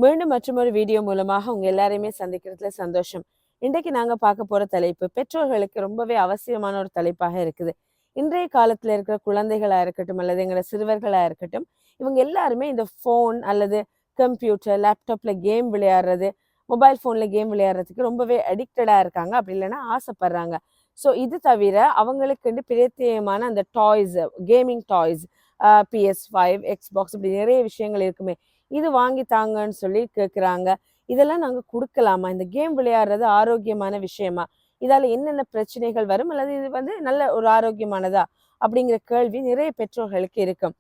மீண்டும் மற்றொரு வீடியோ மூலமாக உங்க எல்லாரையுமே சந்திக்கிறதுல சந்தோஷம். இன்றைக்கு நாங்க பார்க்க போற தலைப்பு பெற்றோர்களுக்கு ரொம்பவே அவசியமான ஒரு தலைப்பாக இருக்குது. இன்றைய காலத்துல இருக்கிற குழந்தைகளா இருக்கட்டும் அல்லது எங்களோட சிறுவர்களா இருக்கட்டும், இவங்க எல்லாருமே இந்த ஃபோன் அல்லது கம்ப்யூட்டர், லேப்டாப்ல கேம் விளையாடுறது, மொபைல் ஃபோன்ல கேம் விளையாடுறதுக்கு ரொம்பவே அடிக்டடா இருக்காங்க. அப்படி இல்லைன்னா ஆசைப்படுறாங்க. ஸோ இது தவிர அவங்களுக்கு பிரத்யேகமான அந்த toys, gaming toys, PS5, Xbox இப்படி நிறைய விஷயங்கள் இருக்குமே. இது வாங்கி தாங்கன்னு சொல்லி கேட்குறாங்க. இதெல்லாம் நாங்க குடுக்கலாமா? இந்த கேம் விளையாடுறது ஆரோக்கியமான விஷயமா? இதால என்னென்ன பிரச்சனைகள் வரும்? அல்லது இது நல்ல ஒரு ஆரோக்கியமானதா? அப்படிங்கிற கேள்வி நிறைய பெற்றோர்களுக்கு இருக்கும்.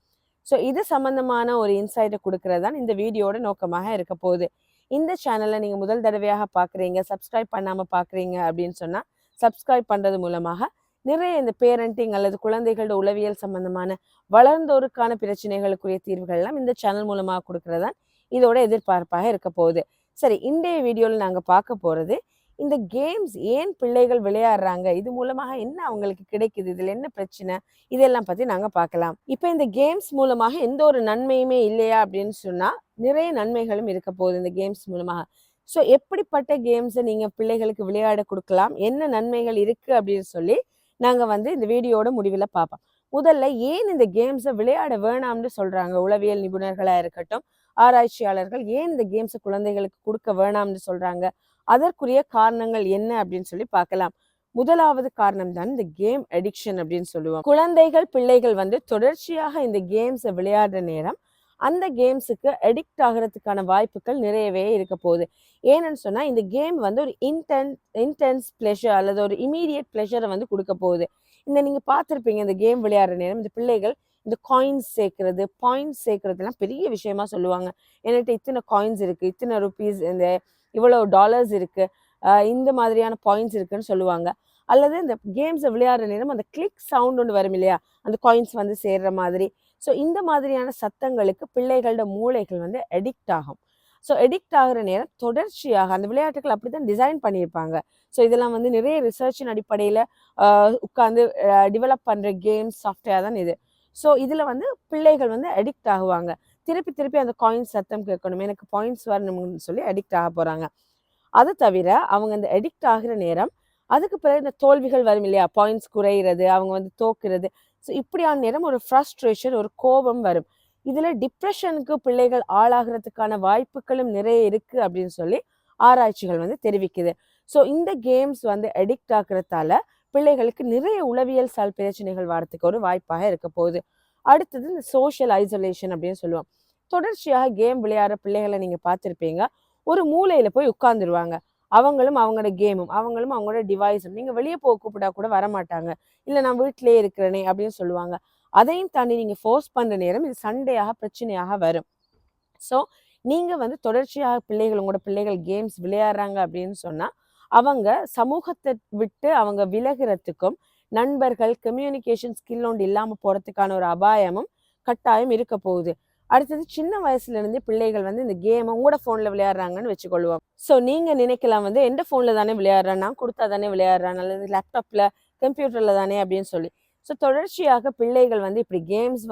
ஸோ இது சம்பந்தமான ஒரு இன்சைட்ட குடுக்கிறது தான் இந்த வீடியோட நோக்கமாக இருக்க போகுது. இந்த சேனலை நீங்க முதல் தடவையாக பார்க்குறீங்க, சப்ஸ்கிரைப் பண்ணாம பார்க்குறீங்க அப்படின்னு சொன்னா, சப்ஸ்கிரைப் பண்றது மூலமாக நிறைய இந்த பேரண்டிங் அல்லது குழந்தைகளோட உளவியல் சம்பந்தமான வளர்ந்தோருக்கான பிரச்சனைகளுக்குரிய தீர்வுகள் எல்லாம் இந்த சேனல் மூலமாக கொடுக்கறதான் இதோட எதிர்பார்ப்பாக இருக்க போகுது. சரி, இன்றைய வீடியோவில் நாங்க பார்க்க போறது இந்த கேம்ஸ் ஏன் பிள்ளைகள் விளையாடுறாங்க, இது மூலமாக என்ன அவங்களுக்கு கிடைக்குது, இதுல என்ன பிரச்சனை, இதெல்லாம் பத்தி நாங்க பார்க்கலாம். இப்ப இந்த கேம்ஸ் மூலமாக எந்த ஒரு நன்மையுமே இல்லையா அப்படின்னு சொன்னா, நிறைய நன்மைகளும் இருக்க போகுது இந்த கேம்ஸ் மூலமாக. ஸோ எப்படிப்பட்ட கேம்ஸை நீங்க பிள்ளைகளுக்கு விளையாட கொடுக்கலாம், என்ன நன்மைகள் இருக்கு அப்படின்னு சொல்லி நாங்க இந்த வீடியோட முடிவில் பார்ப்போம். முதல்ல ஏன் இந்த கேம்ஸை விளையாட வேணாம்னு சொல்றாங்க உளவியல் நிபுணர்களா இருக்கட்டும், ஆராய்ச்சியாளர்கள் ஏன் இந்த கேம்ஸை குழந்தைகளுக்கு கொடுக்க வேணாம்னு சொல்றாங்க, அதற்குரிய காரணங்கள் என்ன அப்படின்னு சொல்லி பார்க்கலாம். முதலாவது காரணம் தான் இந்த கேம் அடிக்ஷன் அப்படின்னு சொல்லுவோம். குழந்தைகள் பிள்ளைகள் தொடர்ச்சியாக இந்த கேம்ஸை விளையாடுற நேரம் அந்த கேம்ஸுக்கு அடிக்ட் ஆகிறதுக்கான வாய்ப்புகள் நிறையவே இருக்க போகுது. ஏன்னு சொன்னா இந்த கேம் ஒரு இன்டென்ஸ் பிளெஷர் அல்லது ஒரு இமீடியட் பிளெஷரை கொடுக்க போகுது. நீங்க பார்த்துருப்பீங்க, இந்த கேம் விளையாடுற நேரம் இந்த பிள்ளைகள் இந்த காயின்ஸ் சேர்க்கறது, பாயிண்ட்ஸ் சேர்க்கறதுலாம் பெரிய விஷயமா சொல்லுவாங்க. என்கிட்ட இத்தனை காயின்ஸ் இருக்கு, இத்தனை ருபீஸ், இந்த இவ்வளவு டாலர்ஸ் இருக்கு, இந்த மாதிரியான பாயிண்ட்ஸ் இருக்குன்னு சொல்லுவாங்க. அல்லது இந்த கேம்ஸை விளையாடுற நேரம் அந்த கிளிக் சவுண்ட் ஒன்று வரும் இல்லையா, அந்த காயின்ஸ் சேர்ற மாதிரி. ஸோ இந்த மாதிரியான சத்தங்களுக்கு பிள்ளைகளோட மூளைகள் அடிக்ட் ஆகும். ஸோ அடிக்ட் ஆகிற நேரம் தொடர்ச்சியாக அந்த விளையாட்டுகள் அப்படித்தான் டிசைன் பண்ணியிருப்பாங்க. ஸோ இதெல்லாம் நிறைய ரிசர்ச்சின் அடிப்படையில் உட்காந்து டெவலப் பண்ணுற கேம்ஸ் சாஃப்ட்வேர் தான் இது. ஸோ இதில் பிள்ளைகள் அடிக்ட் ஆகுவாங்க. திருப்பி திருப்பி அந்த காயின்ஸ் சத்தம் கேட்கணும், எனக்கு பாயிண்ட்ஸ் வரணும்னு சொல்லி அடிக்ட் ஆக போகிறாங்க. அது தவிர அவங்க இந்த அடிக்ட் ஆகிற நேரம் அதுக்கு பிறகு இந்த தோல்விகள் வரும் இல்லையா, பாயிண்ட்ஸ் குறையிறது, அவங்க தோக்குறது. ஸோ இப்படியான நேரம் ஒரு ஃப்ரஸ்ட்ரேஷன், ஒரு கோபம் வரும். இதுல டிப்ரெஷனுக்கு பிள்ளைகள் ஆளாகிறதுக்கான வாய்ப்புகளும் நிறைய இருக்கு அப்படின்னு சொல்லி ஆராய்ச்சிகள் தெரிவிக்குது. ஸோ இந்த கேம்ஸ் அடிக்ட் ஆக்குறதால பிள்ளைகளுக்கு நிறைய உளவியல் சால் பிரச்சனைகள் வரத்துக்கு ஒரு வாய்ப்பாக இருக்க போகுது. அடுத்தது இந்த சோஷியல் ஐசோலேஷன் அப்படின்னு சொல்லுவோம். தொடர்ச்சியாக கேம் விளையாடுற பிள்ளைகளை நீங்க பார்த்துருப்பீங்க, ஒரு மூலையில போய் உட்கார்ந்துருவாங்க. அவங்களும் அவங்களோட கேமும், அவங்களும் அவங்களோட டிவைஸும். நீங்க வெளியே போக கூப்பிட்டா கூட வரமாட்டாங்க. இல்ல நான் வீட்டிலேயே இருக்கிறேனே அப்படின்னு சொல்லுவாங்க. அதையும் தாண்டி நீங்க ஃபோர்ஸ் பண்ற நேரம் இது சண்டையாக, பிரச்சனையாக வரும். ஸோ நீங்க தொடர்ச்சியாக உங்களோட பிள்ளைகள் கேம்ஸ் விளையாடுறாங்க அப்படின்னு சொன்னா, அவங்க சமூகத்தை விட்டு அவங்க விலகிறதுக்கும், நண்பர்கள், கம்யூனிகேஷன் ஸ்கில் ஒன்று இல்லாம போறதுக்கான ஒரு அபாயமும் கட்டாயம் இருக்க போகுது. அடுத்தது சின்ன வயசுல இருந்தே பிள்ளைகள் இந்த கேமை உங்களோட போன்ல விளையாடுறாங்கன்னு வச்சுக்கொள்வோம். ஸோ நீங்க நினைக்கலாம் எந்த போன்ல தானே விளையாடுறான், நான் கொடுத்தா தானே விளையாடுறான், அல்லது லேப்டாப்ல கம்ப்யூட்டர்ல தானே அப்படின்னு சொல்லி. ஸோ தொடர்ச்சியாக பிள்ளைகள் இப்படி கேம்ஸ்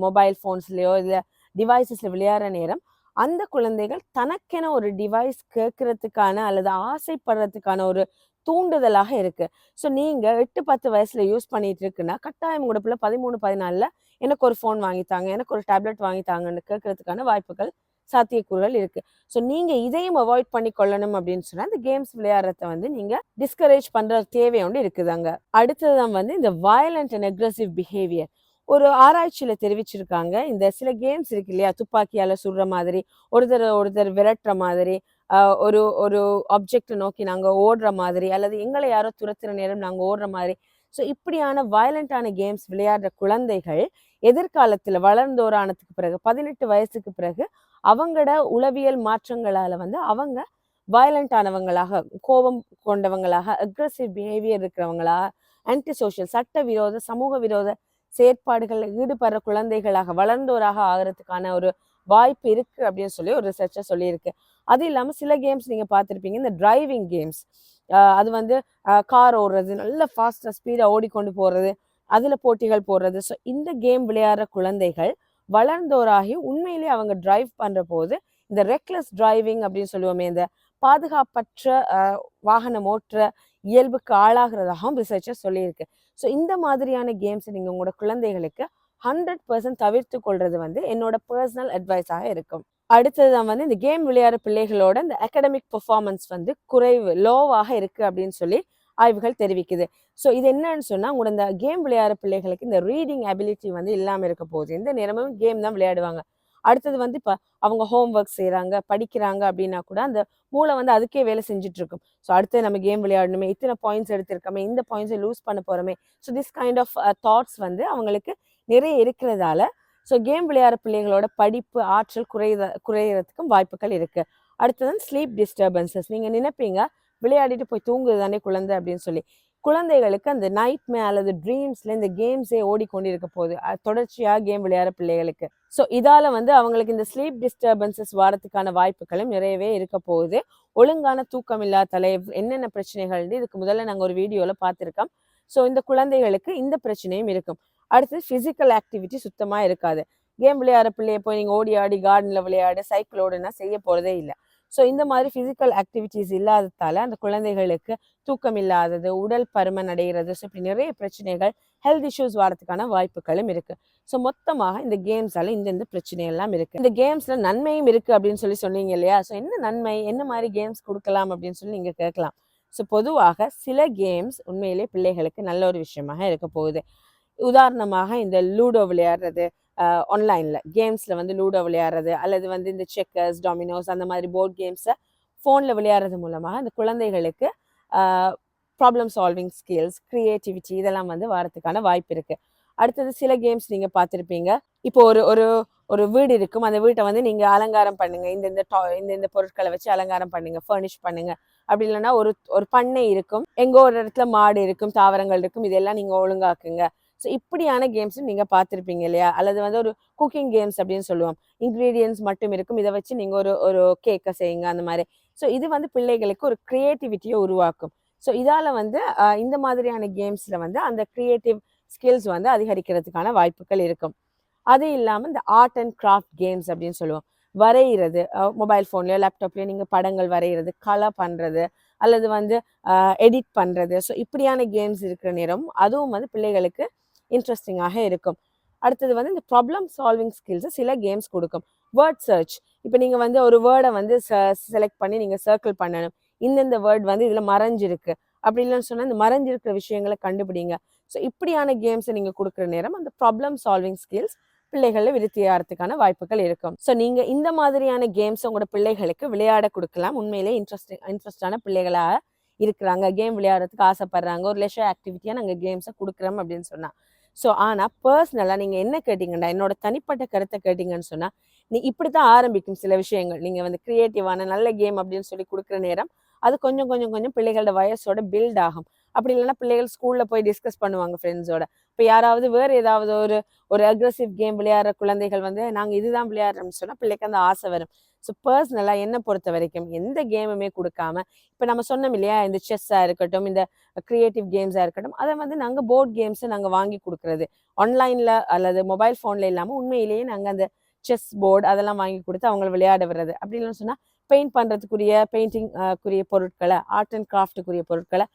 மொபைல் ஃபோன்ஸ்லயோ இல்லை டிவைசஸ்ல விளையாடுற நேரம் அந்த குழந்தைகள் தனக்கென ஒரு டிவைஸ் கேட்கறதுக்கான அல்லது ஆசைப்படுறதுக்கான ஒரு தூண்டுதலாக இருக்கு. ஸோ நீங்க 8-10 வயசுல யூஸ் பண்ணிட்டு இருக்குன்னா, கட்டாயம் உங்களோட பிள்ளை 13-14ல எனக்கு ஒரு ஃபோன் வாங்கித்தாங்க, எனக்கு ஒரு டேப்லெட் வாங்கித்தாங்கன்னு கேட்கறதுக்கான வாய்ப்புகள், சாத்தியக்கூறுகள் இருக்கு. ஸோ நீங்க இதையும் அவாய்ட் பண்ணி கொள்ளணும் அப்படின்னு சொன்னா இந்த கேம்ஸ் விளையாடுறத நீங்க டிஸ்கரேஜ் பண்ற தேவை ஒன்று இருக்குது அங்க. அடுத்ததான் இந்த வயலண்ட் அண்ட் அக்ரெசிவ் பிஹேவியர். ஒரு ஆராய்ச்சியில தெரிவிச்சிருக்காங்க, இந்த சில கேம்ஸ் இருக்கு இல்லையா, துப்பாக்கியால சுடுற மாதிரி, ஒருத்தர் விரட்டுற மாதிரி, ஒரு ஒரு ஆப்ஜெக்ட் நோக்கி நாங்க ஓடுற மாதிரி, அல்லது எங்களை யாரோ துரத்துற நேரம் நாங்க ஓடுற மாதிரி. ஸோ இப்படியான வயலண்டான கேம்ஸ் விளையாடுற குழந்தைகள் எதிர்காலத்துல வளர்ந்தோரானதுக்கு பிறகு 18 வயசுக்கு பிறகு அவங்களோட உளவியல் மாற்றங்களால அவங்க வயலண்ட் ஆனவங்களாக, கோபம் கொண்டவங்களாக, அக்ரெசிவ் பிஹேவியர் இருக்கிறவங்களாக, ஆன்டி சோஷியல், சட்ட விரோத, சமூக விரோத செயற்பாடுகளில் ஈடுபடுற குழந்தைகளாக, வளர்ந்தோராக ஆகிறதுக்கான ஒரு வாய்ப்பு இருக்கு அப்படின்னு சொல்லி ஒரு ரிசர்ச்சர் சொல்லியிருக்கு. அது இல்லாம சில கேம்ஸ் நீங்க பார்த்துருப்பீங்க, இந்த டிரைவிங் கேம்ஸ். அது கார் ஓடுறது, நல்ல ஃபாஸ்டா ஸ்பீடா ஓடிக்கொண்டு போறது, அதுல போட்டிகள் போடுறது. ஸோ இந்த கேம் விளையாடுற குழந்தைகள் வளர்ந்தோராகி உண்மையிலேயே அவங்க டிரைவ் பண்ற போது இந்த ரெக்லெஸ் டிரைவிங் அப்படின்னு சொல்லுவோமே, இந்த பாதுகாப்பற்ற வாகனம் ஓட்டுற இயல்புக்கு ஆளாகிறதாகவும் ரிசர்ச்சர் சொல்லியிருக்கு. ஸோ இந்த மாதிரியான கேம்ஸ் நீங்கள் உங்களோட குழந்தைகளுக்கு 100% தவிர்த்து கொள்றது வந்து என்னோட பர்சனல் அட்வைஸாக இருக்கும். அடுத்தது வந்து இந்த கேம் விளையாடுற பிள்ளைகளோட இந்த அகடமிக் பெர்ஃபார்மன்ஸ் வந்து குறைவு லோவாக இருக்கு அப்படின்னு சொல்லி ஆய்வுகள் தெரிவிக்குது. ஸோ இது என்னன்னு சொன்னா உங்களோட இந்த கேம் விளையாடுற பிள்ளைகளுக்கு இந்த ரீடிங் அபிலிட்டி வந்து இல்லாமல் இருக்க போகுது. எந்த நேரமும் கேம் தான் விளையாடுவாங்க. அடுத்தது வந்து இப்போ அவங்க ஹோம் ஒர்க் செய்கிறாங்க, படிக்கிறாங்க அப்படின்னா கூட அந்த மூளை வந்து அதுக்கே வேலை செஞ்சுட்டு இருக்கும். ஸோ அடுத்து நம்ம கேம் விளையாடணுமே, இத்தனை பாயிண்ட்ஸ் எடுத்திருக்கோமே, இந்த பாயிண்ட்ஸை லூஸ் பண்ண போகிறோமே, so this kind of thoughts வந்து அவங்களுக்கு நிறைய இருக்கிறதால ஸோ கேம் விளையாடுற பிள்ளைகளோட படிப்பு ஆற்றல் குறையிறதுக்கும் வாய்ப்புகள் இருக்கு. அடுத்தது ஸ்லீப் டிஸ்டர்பன்சஸ். நீங்கள் நினைப்பீங்க விளையாடிட்டு போய் தூங்குது தானே குழந்தை அப்படின்னு சொல்லி. குழந்தைகளுக்கு அந்த நைட்மே அல்லது ட்ரீம்ஸ்ல இந்த கேம்ஸே ஓடிக்கொண்டிருக்க போகுது தொடர்ச்சியாக கேம் விளையாடுற பிள்ளைகளுக்கு. ஸோ இதால வந்து அவங்களுக்கு இந்த ஸ்லீப் டிஸ்டர்பன்சஸ் வரதுக்கான வாய்ப்புகளும் நிறையவே இருக்க போகுது. ஒழுங்கான தூக்கம் இல்லாத தலை என்னென்ன பிரச்சனைகள் இதுக்கு முதல்ல நாங்கள் ஒரு வீடியோவில் பார்த்துருக்கோம். ஸோ இந்த குழந்தைகளுக்கு இந்த பிரச்சனையும் இருக்கும். அடுத்து ஃபிசிக்கல் ஆக்டிவிட்டி சுத்தமாக இருக்காது. கேம் விளையாடுற பிள்ளைய போய் நீங்கள் ஓடி ஆடி கார்டனில் விளையாடு சைக்கிள் ஓடுனா செய்ய போகிறதே இல்லை. ஸோ இந்த மாதிரி ஃபிசிக்கல் ஆக்டிவிட்டிஸ் இல்லாததால அந்த குழந்தைகளுக்கு தூக்கம் இல்லாதது, உடல் பருமன் அடைகிறது, ஸோ இப்படி நிறைய பிரச்சனைகள், ஹெல்த் இஷ்யூஸ் வரதுக்கான வாய்ப்புகளும் இருக்கு. ஸோ மொத்தமாக இந்த கேம்ஸால இந்த பிரச்சனை எல்லாம் இருக்கு. இந்த கேம்ஸ்ல நன்மையும் இருக்கு அப்படின்னு சொல்லி சொன்னீங்க இல்லையா? ஸோ என்ன நன்மை, என்ன மாதிரி கேம்ஸ் கொடுக்கலாம் அப்படின்னு சொல்லி நீங்க கேட்கலாம். ஸோ பொதுவாக சில கேம்ஸ் உண்மையிலே பிள்ளைகளுக்கு நல்ல ஒரு விஷயமாக இருக்க போகுது. உதாரணமாக இந்த லூடோ விளையாடுறது, ஆன்லைனில் கேம்ஸில் வந்து லூடோ விளையாடுறது, அல்லது வந்து இந்த செக்கர்ஸ், டாமினோஸ் அந்த மாதிரி போர்ட் கேம்ஸை ஃபோனில் விளையாடுறது மூலமாக இந்த குழந்தைகளுக்கு ப்ராப்ளம் சால்விங் ஸ்கில்ஸ், க்ரியேட்டிவிட்டி இதெல்லாம் வந்து வரதுக்கான வாய்ப்பு இருக்குது. அடுத்தது சில கேம்ஸ் நீங்கள் பார்த்துருப்பீங்க. இப்போ ஒரு ஒரு ஒரு வீடு இருக்கும், அந்த வீட்டை வந்து நீங்கள் அலங்காரம் பண்ணுங்க, இந்த பொருட்களை வச்சு அலங்காரம் பண்ணுங்க, ஃபர்னிஷ் பண்ணுங்க. அப்படி இல்லைன்னா ஒரு ஒரு பண்ணை இருக்கும், எங்கோ ஒரு இடத்துல மாடு இருக்கும், தாவரங்கள் இருக்கும், இதெல்லாம் நீங்கள் ஒழுங்காக்குங்க. ஸோ இப்படியான கேம்ஸும் நீங்கள் பார்த்துருப்பீங்க இல்லையா? அல்லது வந்து ஒரு குக்கிங் கேம்ஸ் அப்படின்னு சொல்லுவோம். இன்க்ரீடியன்ஸ் மட்டும் இருக்கும், இதை வச்சு நீங்கள் ஒரு ஒரு கேக்கை செய்யுங்க அந்த மாதிரி. ஸோ இது வந்து பிள்ளைகளுக்கு ஒரு க்ரியேட்டிவிட்டியை உருவாக்கும். ஸோ இதால் வந்து இந்த மாதிரியான கேம்ஸில் வந்து அந்த க்ரியேட்டிவ் ஸ்கில்ஸ் வந்து அதிகரிக்கிறதுக்கான வாய்ப்புகள் இருக்கும். அது இல்லாமல் இந்த ஆர்ட் அண்ட் கிராஃப்ட் கேம்ஸ் அப்படின்னு சொல்லுவோம். வரைகிறது, மொபைல் ஃபோன்லையோ லேப்டாப்லையோ நீங்கள் படங்கள் வரைகிறது, கலர் பண்ணுறது, அல்லது வந்து எடிட் பண்ணுறது. ஸோ இப்படியான கேம்ஸ் இருக்கிற நேரம் அதுவும் வந்து பிள்ளைகளுக்கு இன்ட்ரெஸ்டிங்காக இருக்கும். அடுத்தது வந்து இந்த ப்ராப்ளம் சால்விங் ஸ்கில்ஸை சில கேம்ஸ் கொடுக்கும். வேர்ட் சர்ச், இப்போ நீங்கள் வந்து ஒரு வேர்டை வந்து செலக்ட் பண்ணி நீங்கள் சர்க்கிள் பண்ணணும். இந்தந்த வேர்ட் வந்து இதில் மறைஞ்சிருக்கு அப்படி இல்லைன்னு சொன்னால் இந்த மறைஞ்சிருக்கிற விஷயங்களை கண்டுபிடிங்க. ஸோ இப்படியான கேம்ஸை நீங்கள் கொடுக்குற நேரம் அந்த ப்ராப்ளம் சால்விங் ஸ்கில்ஸ் பிள்ளைகளில் விருத்தியாகிறதுக்கான வாய்ப்புகள் இருக்கும். ஸோ நீங்கள் இந்த மாதிரியான கேம்ஸ் உங்களோட பிள்ளைகளுக்கு விளையாட கொடுக்கலாம். உண்மையிலே இன்ட்ரெஸ்டான பிள்ளைகளாக இருக்கிறாங்க, கேம் விளையாடுறதுக்கு ஆசைப்படுறாங்க, ஒரு லெஷர் ஆக்டிவிட்டியாக நாங்கள் கேம்ஸை கொடுக்குறோம் அப்படின்னு சொன்னால். ஸோ ஆனால் பர்சனலாக நீங்கள் என்ன கேட்டிங்கன்னா, என்னோட தனிப்பட்ட கருத்தை கேட்டிங்கன்னு சொன்னால், நீ இப்படி தான் ஆரம்பிக்கும் சில விஷயங்கள். நீங்கள் வந்து க்ரியேட்டிவான நல்ல கேம் அப்படின்னு சொல்லி கொடுக்குற நேரம் அது கொஞ்சம் கொஞ்சம் கொஞ்சம் பிள்ளைகளோட வயசோட பில்ட் ஆகும். அப்படி இல்லைன்னா பிள்ளைகள் ஸ்கூலில் போய் டிஸ்கஸ் பண்ணுவாங்க ஃப்ரெண்ட்ஸோட. இப்போ யாராவது வேறு ஏதாவது ஒரு ஒரு அக்ரெசிவ் கேம் விளையாடுற குழந்தைகள் வந்து நாங்கள் இதுதான் விளையாடுறோம்னு சொன்னால் பிள்ளைக்கு அந்த ஆசை வரும். ஸோ பர்சனலாக என்னை பொறுத்த வரைக்கும் எந்த கேமுமே கொடுக்காம, இப்போ நம்ம சொன்னோம் இல்லையா, இந்த செஸ்ஸாக இருக்கட்டும், இந்த க்ரியேட்டிவ் கேம்ஸாக இருக்கட்டும், அதை வந்து நாங்கள் போர்ட் கேம்ஸை நாங்கள் வாங்கி கொடுக்குறது ஆன்லைனில் அல்லது மொபைல் ஃபோனில் இல்லாமல் உண்மையிலேயே நாங்கள் அந்த செஸ் போர்டு அதெல்லாம் வாங்கி கொடுத்து அவங்களை விளையாட விடுறது. அப்படி இல்லைன்னு சொன்னால் பெயிண்ட் பண்ணுறதுக்குரிய பெயிண்டிங்குரிய பொருட்களை, ஆர்ட் அண்ட் கிராஃப்ட்டுக்குரிய பொருட்களை,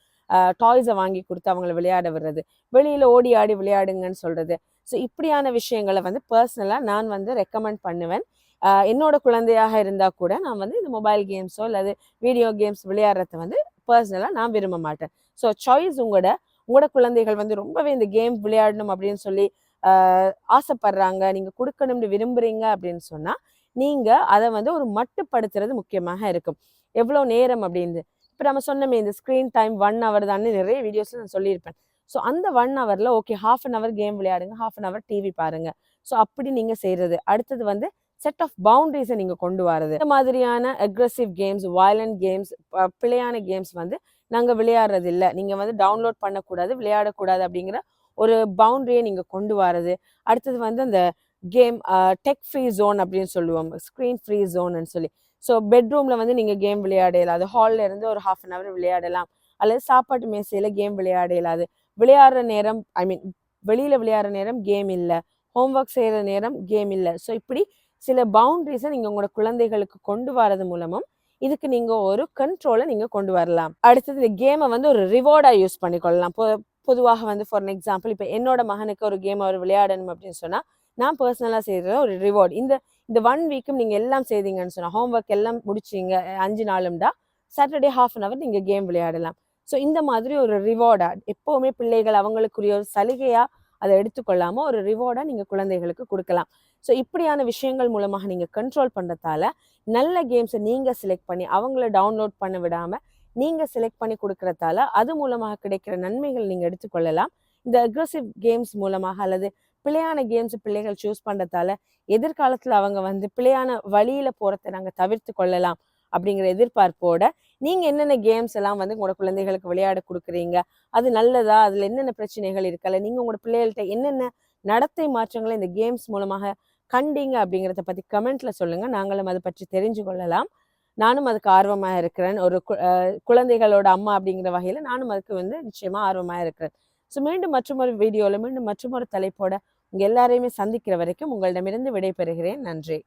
டாய்ஸை வாங்கி கொடுத்து அவங்கள விளையாட விடுறது, வெளியில் ஓடி ஆடி விளையாடுங்கன்னு சொல்கிறது. ஸோ இப்படியான விஷயங்களை வந்து பர்சனலாக நான் வந்து ரெக்கமெண்ட் பண்ணுவேன். என்னோட குழந்தையாக இருந்தால் கூட நான் வந்து இந்த மொபைல் கேம்ஸோ அல்லது வீடியோ கேம்ஸ் விளையாடுறத வந்து பர்சனலாக நான் விரும்ப மாட்டேன். ஸோ சாய்ஸ் உங்களோட குழந்தைகள் வந்து ரொம்பவே இந்த கேம் விளையாடணும் அப்படின்னு சொல்லி ஆசைப்படுறாங்க, நீங்கள் கொடுக்கணும்னு விரும்புகிறீங்க அப்படின்னு சொன்னால் நீங்கள் அதை வந்து ஒரு மட்டுப்படுத்துறது முக்கியமாக இருக்கும். எவ்வளோ நேரம் அப்படின்னு இப்போ நம்ம சொன்னோமே, இந்த ஸ்க்ரீன் டைம் 1 hour தானே நிறைய வீடியோஸில் நான் சொல்லியிருப்பேன். ஸோ அந்த 1 hourல ஓகே, 1/2 hour கேம் விளையாடுங்க, 1/2 hour டிவி பாருங்க. ஸோ அப்படி நீங்கள் செய்கிறது. அடுத்தது வந்து செட் ஆஃப் பவுண்டரிஸை நீங்கள் கொண்டு வரது. இந்த மாதிரியான அக்ரெசிவ் கேம்ஸ், வயலண்ட் கேம்ஸ், பிழையான கேம்ஸ் வந்து நாங்கள் விளையாடுறது இல்லை, நீங்கள் வந்து டவுன்லோட் பண்ணக்கூடாது, விளையாடக்கூடாது அப்படிங்கிற ஒரு பவுண்டரியை நீங்கள் கொண்டு வரது. அடுத்தது வந்து அந்த கேம் டெக் ஃப்ரீ ஜோன் அப்படின்னு சொல்லுவோம், ஸ்க்ரீன் ஃப்ரீ ஜோன்னு சொல்லி. ஸோ பெட்ரூமில் வந்து நீங்கள் கேம் விளையாடலாம், அது ஹாலில் இருந்து ஒரு 1/2 hour விளையாடலாம், அல்லது சாப்பாட்டு மேசையில் கேம் விளையாடலாது. விளையாடுற நேரம் வெளியில் விளையாடுற நேரம் கேம் இல்லை, ஹோம்ஒர்க் செய்கிற நேரம் கேம் இல்லை. ஸோ இப்படி சில பவுண்டரிஸை நீங்க உங்களோட குழந்தைகளுக்கு கொண்டு வரது மூலமும் இதுக்கு நீங்க ஒரு கண்ட்ரோலை நீங்க கொண்டு வரலாம். அடுத்தது இந்த கேமை வந்து ஒரு ரிவார்டா யூஸ் பண்ணிக்கொள்ளலாம். பொதுவாக வந்து ஃபார் எக்ஸாம்பிள் இப்போ என்னோட மகனுக்கு ஒரு கேம் அவர் விளையாடணும் அப்படின்னு சொன்னா நான் பர்சனலா செய்யற ஒரு ரிவார்டு. இந்த இந்த 1 வீக்கும் நீங்க எல்லாம் செய்தீங்கன்னு சொன்னா ஹோம்ஒர்க் எல்லாம் முடிச்சீங்க 5 நாளும்டா சாட்டர்டே ஹாஃப் அன் அவர் நீங்க கேம் விளையாடலாம். ஸோ இந்த மாதிரி ஒரு ரிவார்டா எப்பவுமே பிள்ளைகள் அவங்களுக்குரிய ஒரு சலுகையா அதை எடுத்துக்கொள்ளாம ஒரு ரிவார்டா நீங்க குழந்தைகளுக்கு கொடுக்கலாம். ஸோ இப்படியான விஷயங்கள் மூலமாக நீங்க கண்ட்ரோல் பண்றதால நல்ல கேம்ஸை நீங்க செலக்ட் பண்ணி அவங்கள டவுன்லோட் பண்ண விடாம நீங்க செலக்ட் பண்ணி கொடுக்கறதால அது மூலமாக கிடைக்கிற நன்மைகள் நீங்க எடுத்துக்கொள்ளலாம். இந்த அக்ரெசிவ் கேம்ஸ் மூலமாக அல்லது பிழையான கேம்ஸ் பிள்ளைகள் சூஸ் பண்றதால எதிர்காலத்துல அவங்க வந்து பிழையான வழியில போறதை நாங்க தவிர்த்து கொள்ளலாம் அப்படிங்கிற எதிர்பார்ப்போட நீங்க என்னென்ன கேம்ஸ் எல்லாம் வந்து உங்களோட குழந்தைகளுக்கு விளையாட கொடுக்குறீங்க, அது நல்லதா, அதுல என்னென்ன பிரச்சனைகள் இருக்கல, நீங்க உங்களோட பிள்ளைகள்கிட்ட என்னென்ன நடத்தை மாற்றங்களை இந்த கேம்ஸ் மூலமாக கண்டீங்க அப்படிங்கிறத பத்தி கமெண்ட்ல சொல்லுங்க. நாங்களும் அதை பற்றி தெரிஞ்சு கொள்ளலாம். நானும் அதுக்கு ஆர்வமா இருக்கிறேன். ஒரு குழந்தைகளோட அம்மா அப்படிங்கிற வகையில நானும் அதுக்கு வந்து நிச்சயமா ஆர்வமா இருக்கிறேன். ஸோ மீண்டும் மற்றொரு வீடியோல மீண்டும் மற்றொரு தலைப்போட உங்க எல்லாரையுமே சந்திக்கிற வரைக்கும் உங்களிடமிருந்து விடைபெறுகிறேன். நன்றி.